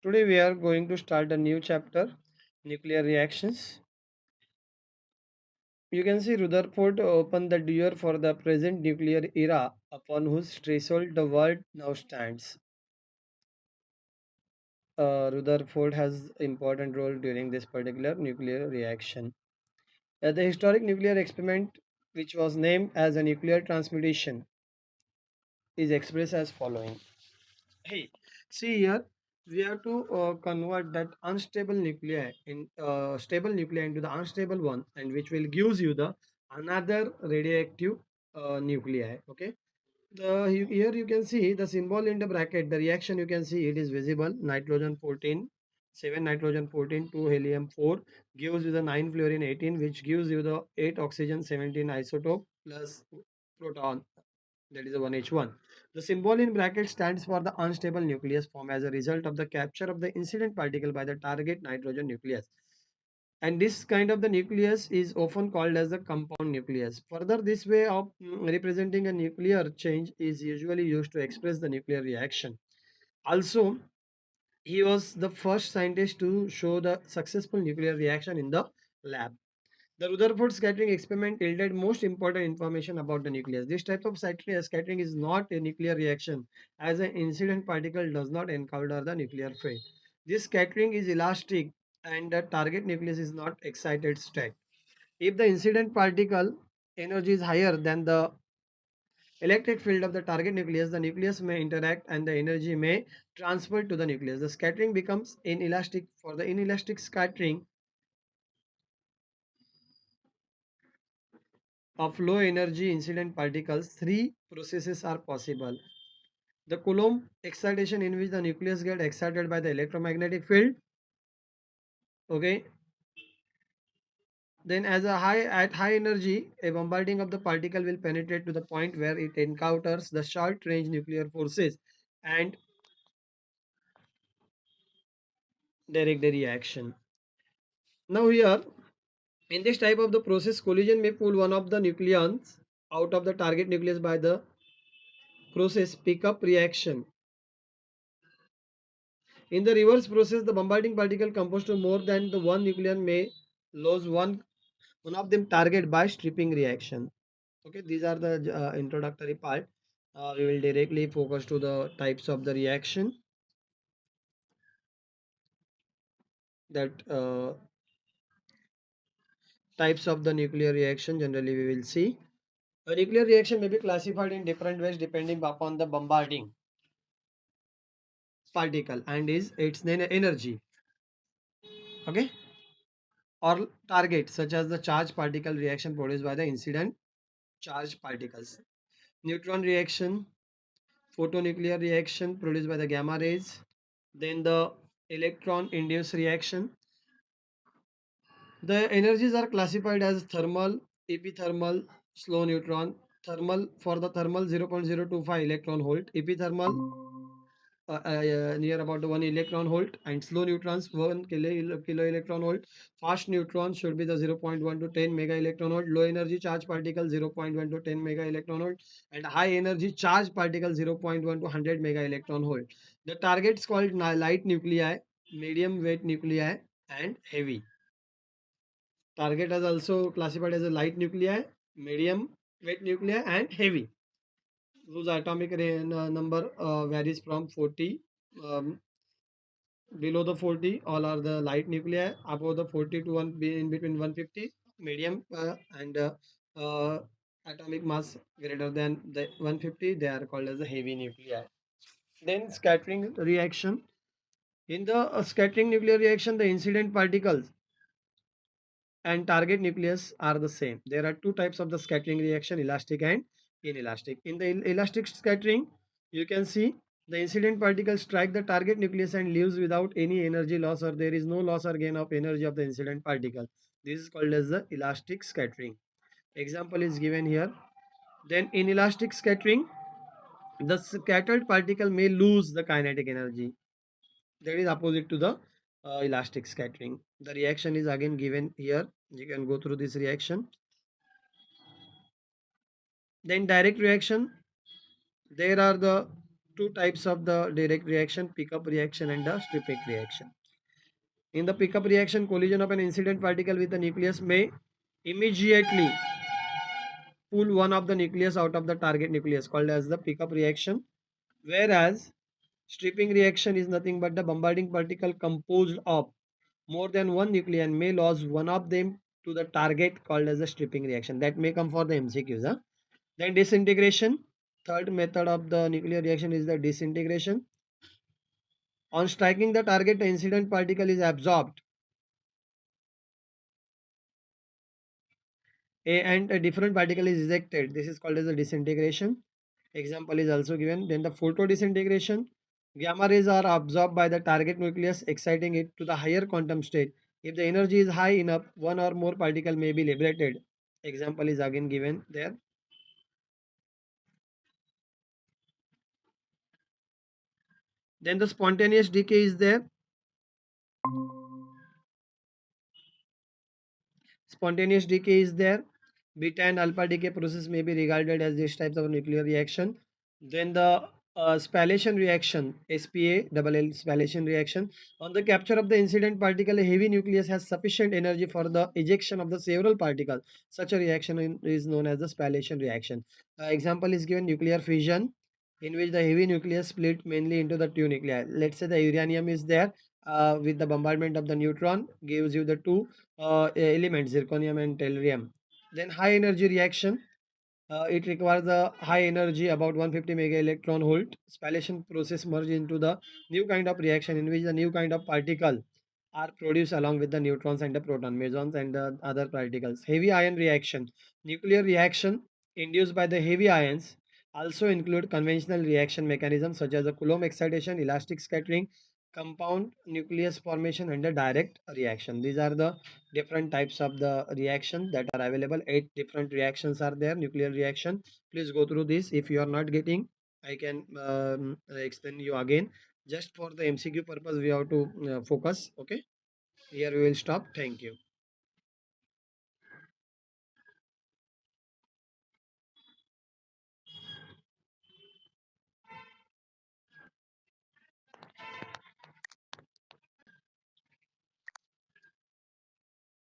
Today we are going to start a new chapter, nuclear reactions. You can see Rutherford opened the door for the present nuclear era upon whose threshold the world now stands. Rutherford has important role during this particular nuclear reaction. The historic nuclear experiment, which was named as a nuclear transmutation, is expressed as following. Hey, see here, we have to convert that unstable nuclei in stable nuclei into the unstable one, and which will gives you the another radioactive nuclei. Okay, here you can see the symbol in the bracket. The reaction you can see it is visible. Nitrogen 14, 7 nitrogen 14, 2 helium 4 gives you the 9 fluorine 18, which gives you the 8 oxygen 17 isotope plus proton, that is a 1H1. The symbol in bracket stands for the unstable nucleus formed as a result of the capture of the incident particle by the target nitrogen nucleus. And this kind of the nucleus is often called as the compound nucleus. Further, this way of representing a nuclear change is usually used to express the nuclear reaction. Also, he was the first scientist to show the successful nuclear reaction in the lab. The Rutherford scattering experiment yielded most important information about the nucleus. This type of scattering is not a nuclear reaction, as an incident particle does not encounter the nuclear phase. This scattering is elastic and the target nucleus is not excited state. If the incident particle energy is higher than the electric field of the target nucleus, the nucleus may interact and the energy may transfer to the nucleus. The scattering becomes inelastic. For the inelastic scattering of low energy incident particles, three processes are possible. The Coulomb excitation, in which the nucleus gets excited by the electromagnetic field. Okay. Then at high energy, a bombarding of the particle will penetrate to the point where it encounters the short range nuclear forces and direct the reaction. Now here, in this type of the process, collision may pull one of the nucleons out of the target nucleus by the process pickup reaction. In the reverse process, the bombarding particle composed of more than the one nucleon may lose one of them target by stripping reaction. Okay, these are the introductory part. We will directly focus to the types of the reaction that types of the nuclear reaction generally we will see. A nuclear reaction may be classified in different ways depending upon the bombarding particle and is its energy. Okay, or target such as the charged particle reaction produced by the incident charged particles. Neutron reaction, photonuclear reaction produced by the gamma rays, then the electron induced reaction. The energies are classified as thermal, epithermal, slow neutron, thermal for the thermal 0.025 electron volt, epithermal near about 1 electron volt, and slow neutrons 1 kilo electron volt. Fast neutrons should be the 0.1 to 10 mega electron volt. Low energy charged particle 0.1 to 10 mega electron volt, and high energy charged particle 0.1 to 100 mega electron volt. The targets called light nuclei, medium weight nuclei, and heavy. Target is also classified as a light nuclei, medium weight nuclei, and heavy, whose atomic number varies from 40. um, Below the 40 all are the light nuclei, above the 40 to 1 in between 150 medium, and atomic mass greater than the 150, they are called as the heavy nuclei. Then scattering reaction. In the scattering nuclear reaction, the incident particles and target nucleus are the same. There are two types of the scattering reaction, elastic and inelastic. In the elastic scattering, you can see the incident particle strike the target nucleus and leaves without any energy loss, or there is no loss or gain of energy of the incident particle. This is called as the elastic scattering. Example is given here. Then in elastic scattering, the scattered particle may lose the kinetic energy. That is opposite to the elastic scattering. The reaction is again given here. You can go through this reaction. Then direct reaction, there are the two types of the direct reaction, pickup reaction and the stripping reaction. In the pickup reaction, collision of an incident particle with the nucleus may immediately pull one of the nucleus out of the target nucleus, called as the pickup reaction. Whereas stripping reaction is nothing but the bombarding particle composed of more than one nuclei and may lose one of them to the target, called as the stripping reaction. That may come for the MCQs. Huh? Then disintegration. Third method of the nuclear reaction is the disintegration. On striking the target, the incident particle is absorbed and a different particle is ejected. This is called as a disintegration. Example is also given. Then the photo disintegration. Gamma rays are absorbed by the target nucleus, exciting it to the higher quantum state. If the energy is high enough, one or more particle may be liberated. Example is again given there. Then the spontaneous decay is there. Spontaneous decay is there. Beta and alpha decay process may be regarded as these types of nuclear reaction. Then the spallation reaction, SPA double L spallation reaction. On the capture of the incident particle, a heavy nucleus has sufficient energy for the ejection of the several particles. Such a reaction is known as the spallation reaction. Example is given nuclear fission, in which the heavy nucleus split mainly into the two nuclei. Let's say the uranium is there, with the bombardment of the neutron gives you the two elements, zirconium and tellurium. Then high energy reaction, it requires a high energy about 150 mega electron volt. Spallation process merge into the new kind of reaction in which the new kind of particle are produced along with the neutrons and the proton, mesons and the other particles. Heavy ion reaction, nuclear reaction induced by the heavy ions also include conventional reaction mechanisms such as the Coulomb excitation, elastic scattering, compound nucleus formation and the direct reaction. These are the different types of the reaction that are available. 8 different reactions are there, nuclear reaction. Please go through this. If you are not getting, I can explain you again. Just for the MCQ purpose we have to focus. Okay, here we will stop. Thank you.